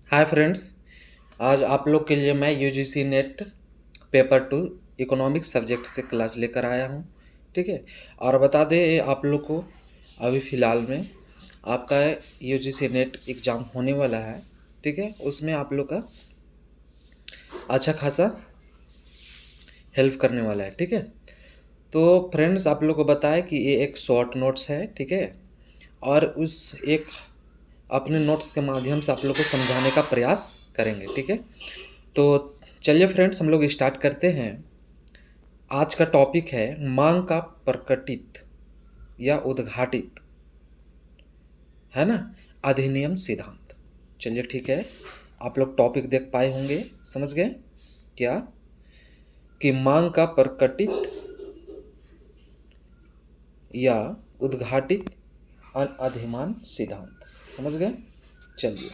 Hi friends. आज आप लोग के लिए मैं UGC net paper 2 economics subject से क्लास लेकर आया हूँ। ठीक है। और बता दें आप लोग को, अभी फ़िलहाल में आपका यूजीसी नेट एग्ज़ाम होने वाला है। ठीक है, उसमें आप लोग का अच्छा खासा हेल्प करने वाला है। ठीक है, तो फ्रेंड्स आप लोग को बताएं कि ये एक शॉर्ट नोट्स है। ठीक है, और उस एक अपने नोट्स के माध्यम से आप लोग को समझाने का प्रयास करेंगे। ठीक है, तो चलिए फ्रेंड्स हम लोग स्टार्ट करते हैं। आज का टॉपिक है मांग का प्रकटित या उद्घाटित, है ना, अधिनियम सिद्धांत। चलिए ठीक है, आप लोग टॉपिक देख पाए होंगे, समझ गए क्या कि मांग का प्रकटित या उद्घाटित अधिमान सिद्धांत, समझ गए। चलिए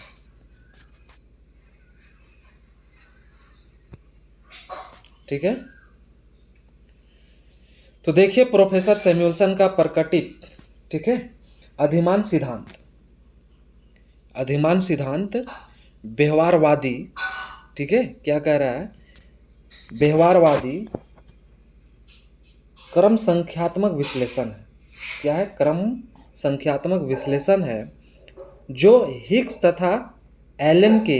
ठीक है, तो देखिए प्रोफेसर सैमुअल्सन का प्रकटित, ठीक है, अधिमान सिद्धांत। अधिमान सिद्धांत व्यवहारवादी, ठीक है, क्या कह रहा है, व्यवहारवादी क्रम संख्यात्मक विश्लेषण है। क्या है? क्रम संख्यात्मक विश्लेषण है जो हिग्स तथा एलन के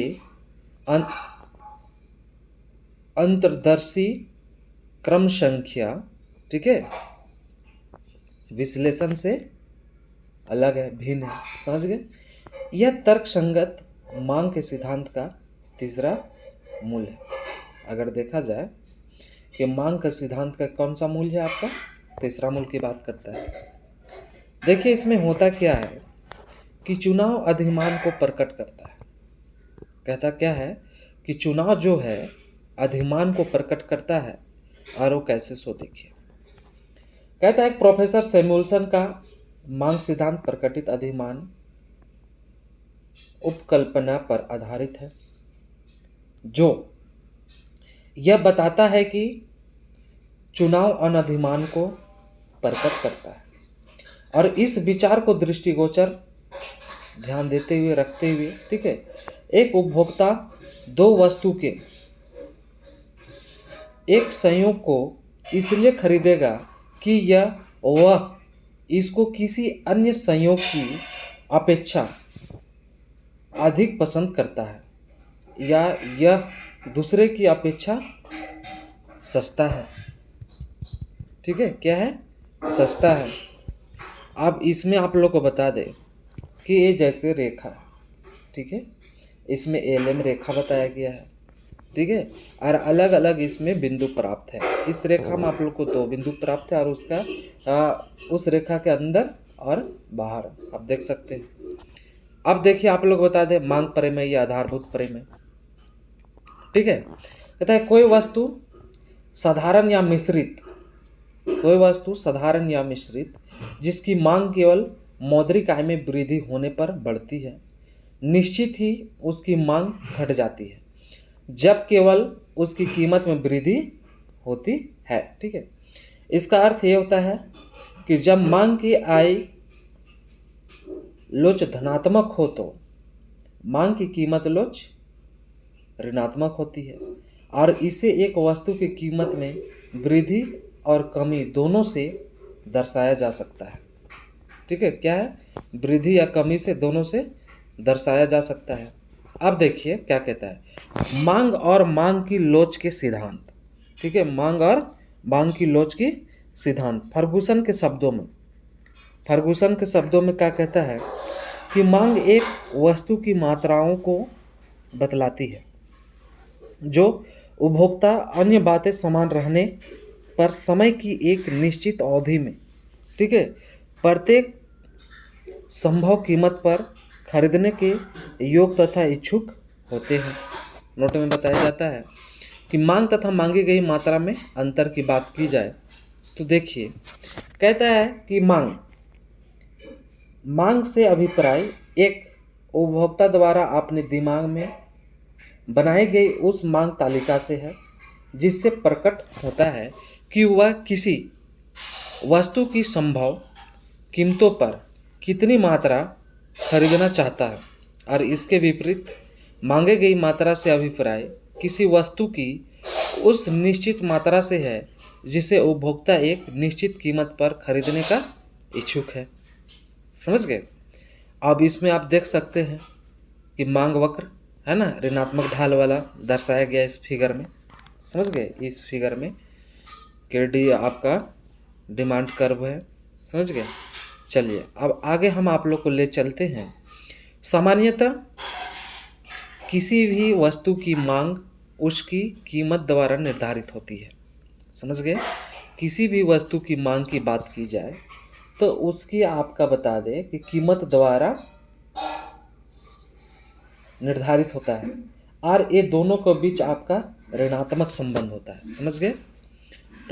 अंतर्दर्शी क्रम संख्या, ठीक है, विश्लेषण से अलग है, भिन्न है। समझ गए। यह तर्कसंगत मांग के सिद्धांत का तीसरा मूल है। अगर देखा जाए कि मांग का सिद्धांत का कौन सा मूल है, आपका तीसरा मूल की बात करता है। देखिए इसमें होता क्या है कि चुनाव अधिमान को प्रकट करता है। कहता क्या है कि चुनाव जो है अधिमान को प्रकट करता है। और वो कैसे, सो देखिए। कहता है प्रोफेसर सैमुअल्सन का मांग सिद्धांत प्रकटित अधिमान उपकल्पना पर आधारित है, जो यह बताता है कि चुनाव अनधिमान को प्रकट करता है। और इस विचार को दृष्टिगोचर ध्यान देते हुए, रखते हुए, ठीक है, एक उपभोक्ता दो वस्तु के एक संयोग को इसलिए खरीदेगा कि वह इसको किसी अन्य संयोग की अपेक्षा अधिक पसंद करता है या यह दूसरे की अपेक्षा सस्ता है। ठीक है, क्या है? सस्ता है। अब इसमें आप लोग को बता दें कि ये जैसे रेखा है, ठीक है, इसमें एलएम रेखा बताया गया है, ठीक है, और अलग अलग इसमें बिंदु प्राप्त है। इस रेखा में आप लोग को दो बिंदु प्राप्त है और उसका उस रेखा के अंदर और बाहर आप देख सकते हैं। अब देखिए आप लोग बता दें मांग प्रमेय या आधारभूत प्रमेय। ठीक है, कहता है कोई वस्तु साधारण या मिश्रित, कोई वस्तु साधारण या मिश्रित जिसकी मांग केवल मौद्रिक आय में वृद्धि होने पर बढ़ती है, निश्चित ही उसकी मांग घट जाती है जब केवल उसकी कीमत में वृद्धि होती है। ठीक है, इसका अर्थ ये होता है कि जब मांग की आय लोच धनात्मक हो तो मांग की कीमत लोच ऋणात्मक होती है। और इसे एक वस्तु की कीमत में वृद्धि और कमी दोनों से दर्शाया जा सकता है। ठीक है, क्या है? वृद्धि या कमी से, दोनों से दर्शाया जा सकता है। अब देखिए क्या कहता है, मांग और मांग की लोच के सिद्धांत। ठीक है, मांग और मांग की लोच की सिद्धांत फर्गुसन के शब्दों में, फर्गुसन के शब्दों में क्या कहता है कि मांग एक वस्तु की मात्राओं को बतलाती है जो उपभोक्ता अन्य बातें समान रहने पर समय की एक निश्चित अवधि में, ठीक है, प्रत्येक संभव कीमत पर खरीदने के योग्य तथा इच्छुक होते हैं। नोट में बताया जाता है कि मांग तथा मांगी गई मात्रा में अंतर की बात की जाए तो देखिए कहता है कि मांग से अभिप्राय एक उपभोक्ता द्वारा अपने दिमाग में बनाई गई उस मांग तालिका से है जिससे प्रकट होता है कि वह किसी वस्तु की संभव कीमतों पर कितनी मात्रा खरीदना चाहता है। और इसके विपरीत मांगे गई मात्रा से अभिप्राय किसी वस्तु की उस निश्चित मात्रा से है जिसे उपभोक्ता एक निश्चित कीमत पर खरीदने का इच्छुक है। समझ गए। अब इसमें आप देख सकते हैं कि मांग वक्र है ना, ऋणात्मक ढाल वाला दर्शाया गया इस फिगर में। समझ गए। इस फिगर में के डी आपका डिमांड कर्व है। समझ गए। चलिए अब आगे हम आप लोग को ले चलते हैं। सामान्यतः किसी भी वस्तु की मांग उसकी कीमत द्वारा निर्धारित होती है। समझ गए। किसी भी वस्तु की मांग की बात की जाए तो उसकी आपका बता दें कि कीमत द्वारा निर्धारित होता है, और ये दोनों के बीच आपका ऋणात्मक संबंध होता है। समझ गए।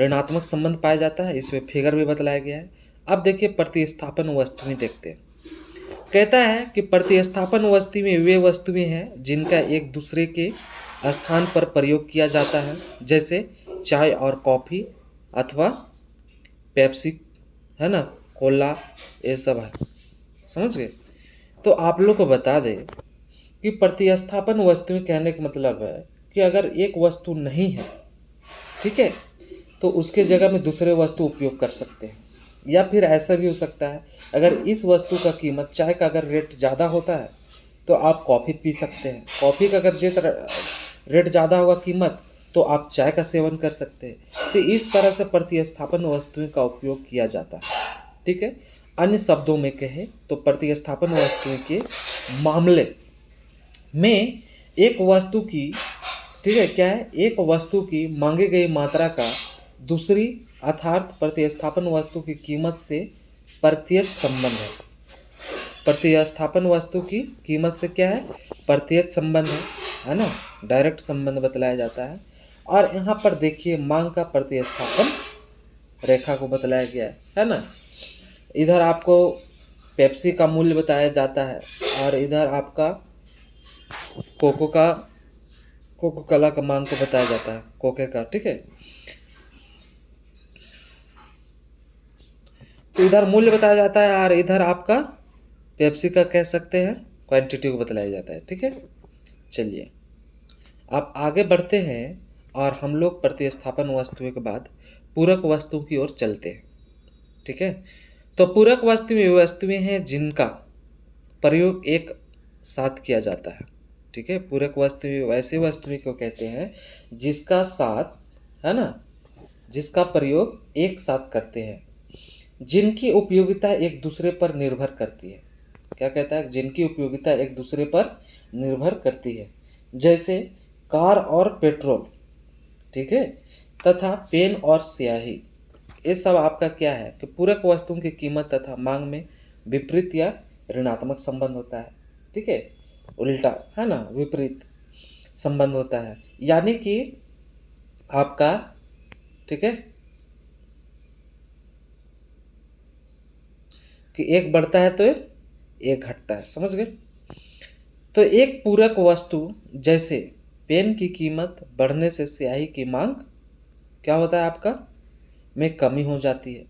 ऋणात्मक संबंध पाया जाता है, इसमें फिगर भी बतलाया गया है। अब देखिए प्रतिस्थापन वस्तु में देखते हैं। कहता है कि प्रतिस्थापन वस्तु में वे वस्तुएं हैं जिनका एक दूसरे के स्थान पर प्रयोग किया जाता है, जैसे चाय और कॉफ़ी अथवा पेप्सी है ना, कोला, ये सब है। समझ गए। तो आप लोग को बता दें कि प्रतिस्थापन वस्तु में कहने का मतलब है कि अगर एक वस्तु नहीं है, ठीक है, तो उसके जगह में दूसरे वस्तु उपयोग कर सकते हैं। या फिर ऐसा भी हो सकता है, अगर इस वस्तु का कीमत चाय का अगर रेट ज़्यादा होता है तो आप कॉफ़ी पी सकते हैं। कॉफ़ी का अगर रेट ज़्यादा होगा कीमत, तो आप चाय का सेवन कर सकते हैं। तो इस तरह से प्रतिस्थापन वस्तुओं का उपयोग किया जाता है। ठीक है। अन्य शब्दों में कहें तो प्रतिस्थापन वस्तुओं के मामले में एक वस्तु की, ठीक है, क्या है, एक वस्तु की मांगी गई मात्रा का दूसरी अर्थात प्रतिस्थापन वस्तु की कीमत से प्रत्यक्ष संबंध है। प्रतिस्थापन वस्तु की कीमत से क्या है, प्रत्यक्ष संबंध है ना, डायरेक्ट संबंध बतलाया जाता है। और यहाँ पर देखिए मांग का प्रतिस्थापन रेखा को बतलाया गया है ना। इधर आपको पेप्सी का मूल्य बताया जाता है और इधर आपका कोको कोला का मांग को बताया जाता है, कोके का। ठीक है। तो इधर मूल्य बताया जाता है और इधर आपका पेप्सी का कह सकते हैं क्वांटिटी को बताया जाता है। ठीक है। चलिए अब आगे बढ़ते हैं और हम लोग प्रतिस्थापन वस्तुओं के बाद पूरक वस्तु की ओर चलते हैं। ठीक है। तो पूरक वस्तुएं वे वस्तुएं हैं जिनका प्रयोग एक साथ किया जाता है। ठीक है। पूरक वस्तुएं वैसे वस्तुएं को कहते हैं जिसका साथ है ना, जिसका प्रयोग एक साथ करते हैं, जिनकी उपयोगिता एक दूसरे पर निर्भर करती है। क्या कहता है, जिनकी उपयोगिता एक दूसरे पर निर्भर करती है, जैसे कार और पेट्रोल, ठीक है, तथा पेन और स्याही। ये सब आपका क्या है कि पूरक वस्तुओं की कीमत तथा मांग में विपरीत या ऋणात्मक संबंध होता है। ठीक है, उल्टा है ना, विपरीत संबंध होता है। यानी कि आपका, ठीक है, कि एक बढ़ता है तो एक घटता है। समझ गए। तो एक पूरक वस्तु जैसे पेन की कीमत बढ़ने से स्याही की मांग क्या होता है आपका में कमी हो जाती है।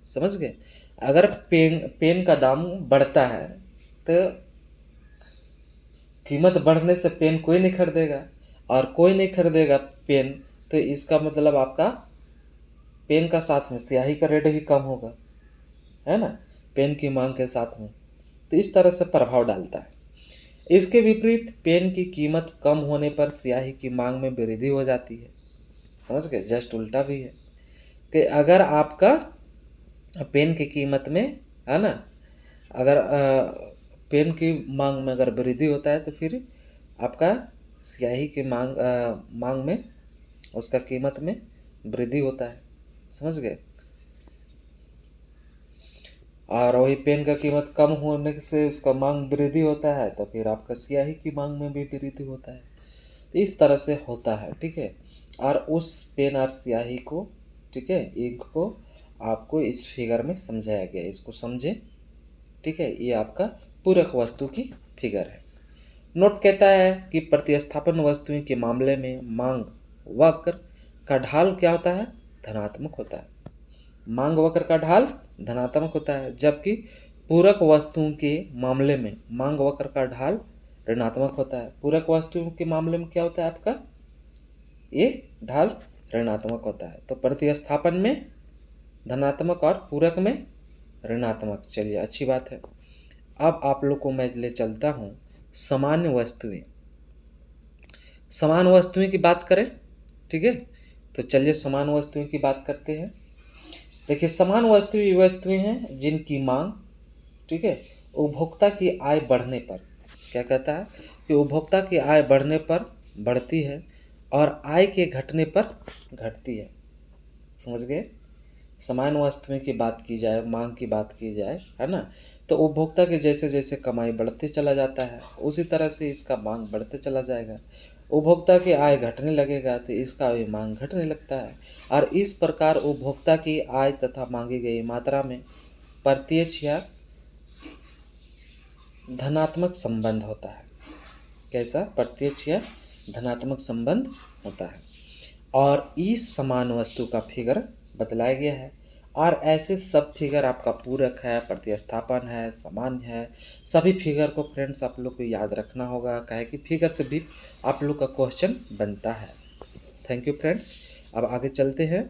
समझ गए। अगर पेन का दाम बढ़ता है तो कीमत बढ़ने से पेन कोई नहीं खरीदेगा, और कोई नहीं खरीदेगा पेन, तो इसका मतलब आपका पेन का साथ में स्याही का रेट भी कम होगा, है ना, पेन की मांग के साथ में। तो इस तरह से प्रभाव डालता है। इसके विपरीत पेन की कीमत कम होने पर स्याही की मांग में वृद्धि हो जाती है। समझ गए। जस्ट उल्टा भी है कि अगर आपका पेन की कीमत में, है ना, अगर पेन की मांग में अगर वृद्धि होता है तो फिर आपका स्याही की मांग में उसका कीमत में वृद्धि होता है। समझ गए। और वही पेन का कीमत कम होने से उसका मांग वृद्धि होता है तो फिर आपका स्याही की मांग में भी वृद्धि होता है। तो इस तरह से होता है। ठीक है। और उस पेन और स्याही को, ठीक है, इंक को आपको इस फिगर में समझाया गया है, इसको समझें। ठीक है। ये आपका पूरक वस्तु की फिगर है। नोट कहता है कि प्रतिस्थापन वस्तुओं के मामले में मांग वक्र का ढाल क्या होता है, धनात्मक होता है। मांग वक्र का ढाल धनात्मक होता है, जबकि पूरक वस्तुओं के मामले में मांग वक्र का ढाल ऋणात्मक होता है। पूरक वस्तु के मामले में क्या होता है आपका, ये ढाल ऋणात्मक होता है। तो प्रतिस्थापन में धनात्मक और पूरक में ऋणात्मक। चलिए अच्छी बात है। अब आप लोग को मैं ले चलता हूँ सामान्य वस्तुएं। समान वस्तुएं की बात करें, ठीक है, तो चलिए समान वस्तुएं की बात करते हैं। देखिए समान वस्तुएं हैं जिनकी मांग, ठीक है, उपभोक्ता की आय बढ़ने पर, क्या कहता है कि उपभोक्ता की आय बढ़ने पर बढ़ती है और आय के घटने पर घटती है। समझ गए। समान वस्तुएं की बात की जाए, मांग की बात की जाए, है ना, तो उपभोक्ता के जैसे जैसे कमाई बढ़ते चला जाता है उसी तरह से इसका मांग बढ़ते चला जाएगा। उपभोक्ता की आय घटने लगेगा तो इसका भी मांग घटने लगता है। और इस प्रकार उपभोक्ता की आय तथा मांगी गई मात्रा में प्रत्यक्ष या धनात्मक संबंध होता है। कैसा, प्रत्यक्ष या धनात्मक संबंध होता है। और इस समान वस्तु का फिगर बतलाया गया है। और ऐसे सब फिगर आपका पूरक है, प्रतिस्थापन है, समान है, सभी फिगर को फ्रेंड्स आप लोग को याद रखना होगा, काहे कि फिगर से भी आप लोग का क्वेश्चन बनता है। Thank you friends. अब आगे चलते हैं,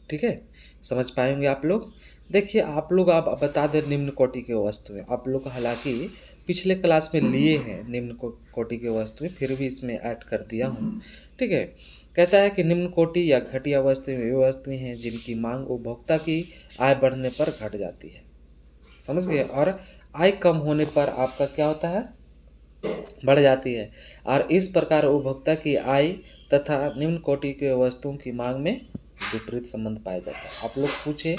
ठीक है, समझ पाएंगे आप लोग। देखिए आप लोग आप बता दें निम्न कोटि के वस्तुएं, आप लोग हालांकि पिछले क्लास में लिए हैं निम्न कोटि के वस्तुएं, फिर भी इसमें ऐड कर दिया हूँ, ठीक है। कहता है कि निम्न कोटि या घटिया वस्तुएं वे वस्तुएं हैं जिनकी मांग उपभोक्ता की आय बढ़ने पर घट जाती है। समझ गए। और आय कम होने पर आपका क्या होता है, बढ़ जाती है। और इस प्रकार उपभोक्ता की आय तथा निम्न कोटि के वस्तुओं की मांग में विपरीत संबंध पाया जाता है। आप लोग पूछे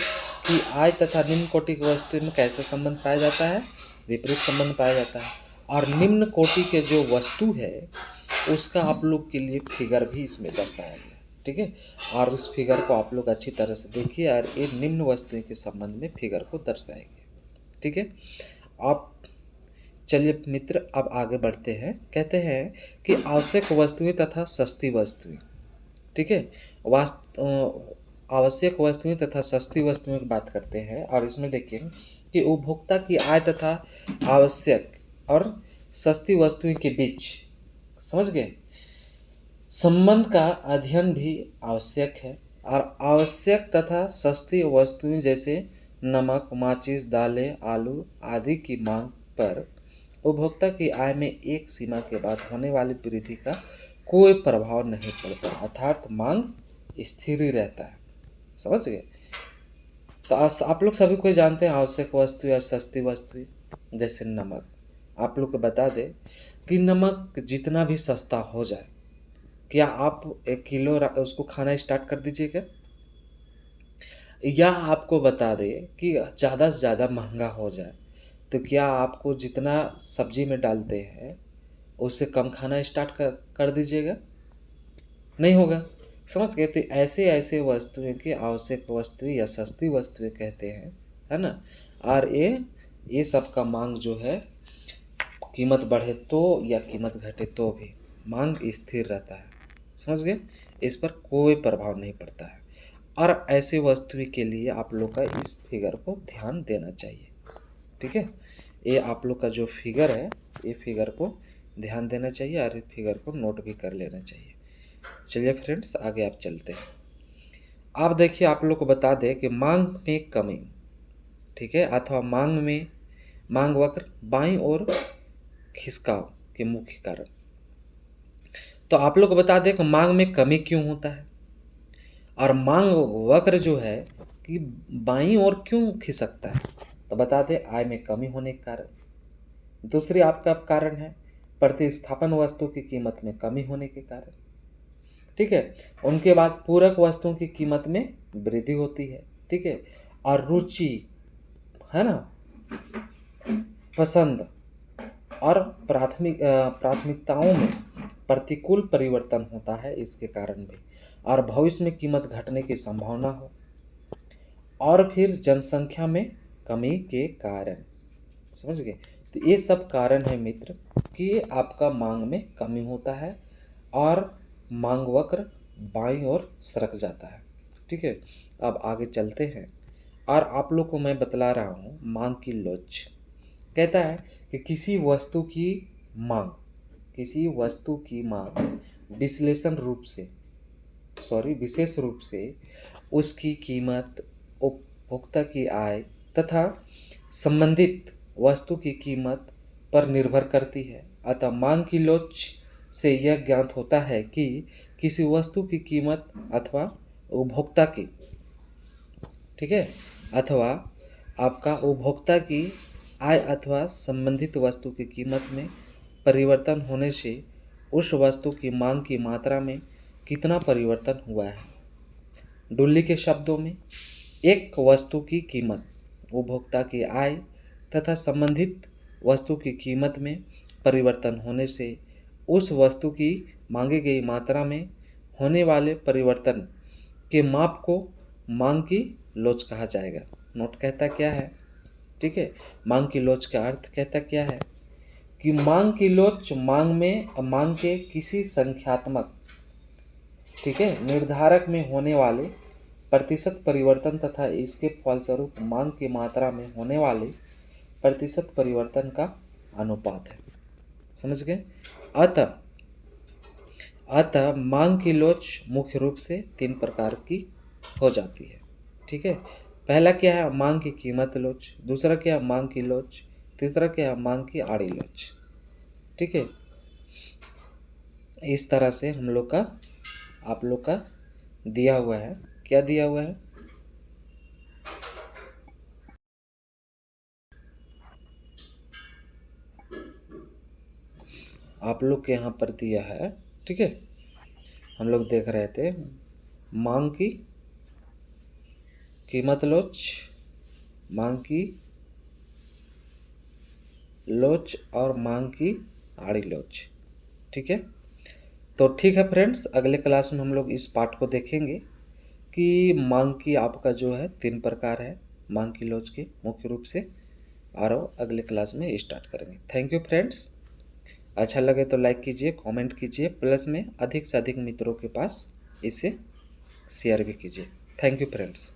कि आय तथा निम्न कोटि की वस्तु में कैसे संबंध पाया जाता है, विपरीत संबंध पाया जाता है। और निम्न कोटि के जो वस्तु है उसका आप लोग के लिए फिगर भी इसमें दर्शाया गया, ठीक है। और उस फिगर को आप लोग अच्छी तरह से देखिए और ये निम्न वस्तुओं के संबंध में फिगर को दर्शाएंगे, ठीक है। आप चलिए मित्र अब आगे बढ़ते हैं। कहते हैं कि आवश्यक वस्तुएं तथा सस्ती वस्तुएं, ठीक है, आवश्यक वस्तुएं तथा सस्ती वस्तुएं की बात करते हैं। और इसमें देखिए कि उपभोक्ता की आय तथा आवश्यक और सस्ती वस्तुएं के बीच, समझ गए, संबंध का अध्ययन भी आवश्यक है। और आवश्यक तथा सस्ती वस्तुएं जैसे नमक, माचिस, दालें, आलू आदि की मांग पर उपभोक्ता की आय में एक सीमा के बाद होने वाली वृद्धि का कोई प्रभाव नहीं पड़ता, अर्थात मांग स्थिर ही रहता है। समझ गए। तो आप लोग सभी को जानते हैं आवश्यक वस्तु या सस्ती वस्तु, जैसे नमक। आप लोग को बता दें कि नमक जितना भी सस्ता हो जाए, क्या आप 1 किलो उसको खाना स्टार्ट कर दीजिएगा, या आपको बता दें कि ज़्यादा से ज़्यादा महंगा हो जाए तो क्या आपको जितना सब्जी में डालते हैं उससे कम खाना स्टार्ट कर दीजिएगा, नहीं होगा। समझ गए। तो ऐसे ऐसे वस्तुएं की आवश्यक वस्तुएं या सस्ती वस्तुएं कहते हैं, है ना। और ये सब का मांग जो है, कीमत बढ़े तो या कीमत घटे तो भी मांग स्थिर रहता है। समझ गए। इस पर कोई प्रभाव नहीं पड़ता है। और ऐसे वस्तुएं के लिए आप लोग का इस फिगर को ध्यान देना चाहिए, ठीक है। ये आप लोग का जो फिगर है, ये फिगर को ध्यान देना चाहिए और ये फिगर को नोट भी कर लेना चाहिए। चलिए फ्रेंड्स आगे आप चलते हैं। आप देखिए आप लोग को बता दें कि मांग में कमी, ठीक है, अथवा मांग वक्र बाईं ओर खिसकाव के मुख्य कारण। तो आप लोग को बता दें कि मांग में कमी क्यों होता है और मांग वक्र जो है कि बाईं ओर क्यों खिसकता है। तो बता दें आय में कमी होने के कारण। दूसरी आपका कारण है प्रतिस्थापन वस्तु की कीमत में कमी होने के कारण, ठीक है। उनके बाद पूरक वस्तुओं की कीमत में वृद्धि होती है, ठीक है। और रुचि, है ना, पसंद और प्राथमिकताओं में प्रतिकूल परिवर्तन होता है इसके कारण भी। और भविष्य में कीमत घटने की संभावना हो। और फिर जनसंख्या में कमी के कारण। समझ गए। तो ये सब कारण है मित्र कि आपका मांग में कमी होता है और मांग वक्र बाईं ओर सरक जाता है, ठीक है। अब आगे चलते हैं और आप लोग को मैं बतला रहा हूँ मांग की लोच। कहता है कि किसी वस्तु की मांग, किसी वस्तु की मांग विशेष रूप से उसकी कीमत, उपभोक्ता की आय तथा संबंधित वस्तु की कीमत पर निर्भर करती है। अतः मांग की लोच से यह ज्ञात होता है कि किसी वस्तु की कीमत अथवा उपभोक्ता की, ठीक है, अथवा आपका उपभोक्ता की आय अथवा संबंधित वस्तु की कीमत में परिवर्तन होने से उस वस्तु की मांग की मात्रा में कितना परिवर्तन हुआ है। डुल्ली के शब्दों में, एक वस्तु की कीमत उपभोक्ता की आय तथा संबंधित वस्तु की कीमत में परिवर्तन होने से उस वस्तु की मांगी गई मात्रा में होने वाले परिवर्तन के माप को मांग की लोच कहा जाएगा। नोट कहता क्या है, ठीक है, मांग की लोच का अर्थ कहता क्या है कि मांग की लोच मांग के किसी संख्यात्मक, ठीक है, निर्धारक में होने वाले प्रतिशत परिवर्तन तथा इसके फलस्वरूप मांग की मात्रा में होने वाले प्रतिशत परिवर्तन का अनुपात है। समझ गए। अतः मांग की लोच मुख्य रूप से 3 प्रकार की हो जाती है, ठीक है। पहला क्या है, मांग की कीमत लोच। दूसरा क्या है, मांग की लोच। तीसरा क्या है, मांग की आड़ी लोच, ठीक है। इस तरह से हम लोग का, आप लोग का दिया हुआ है, क्या दिया हुआ है, आप लोग के यहाँ पर दिया है, ठीक है। हम लोग देख रहे थे मांग की कीमत लोच, मांग की लोच और मांग की आड़ी लोच, ठीक है। तो ठीक है फ्रेंड्स, अगले क्लास में हम लोग इस पार्ट को देखेंगे कि मांग की आपका जो है 3 प्रकार है मांग की लोच के मुख्य रूप से, और अगले क्लास में स्टार्ट करेंगे। Thank you friends. अच्छा लगे तो लाइक कीजिए, कमेंट कीजिए, प्लस में अधिक से अधिक मित्रों के पास इसे शेयर भी कीजिए। Thank you friends.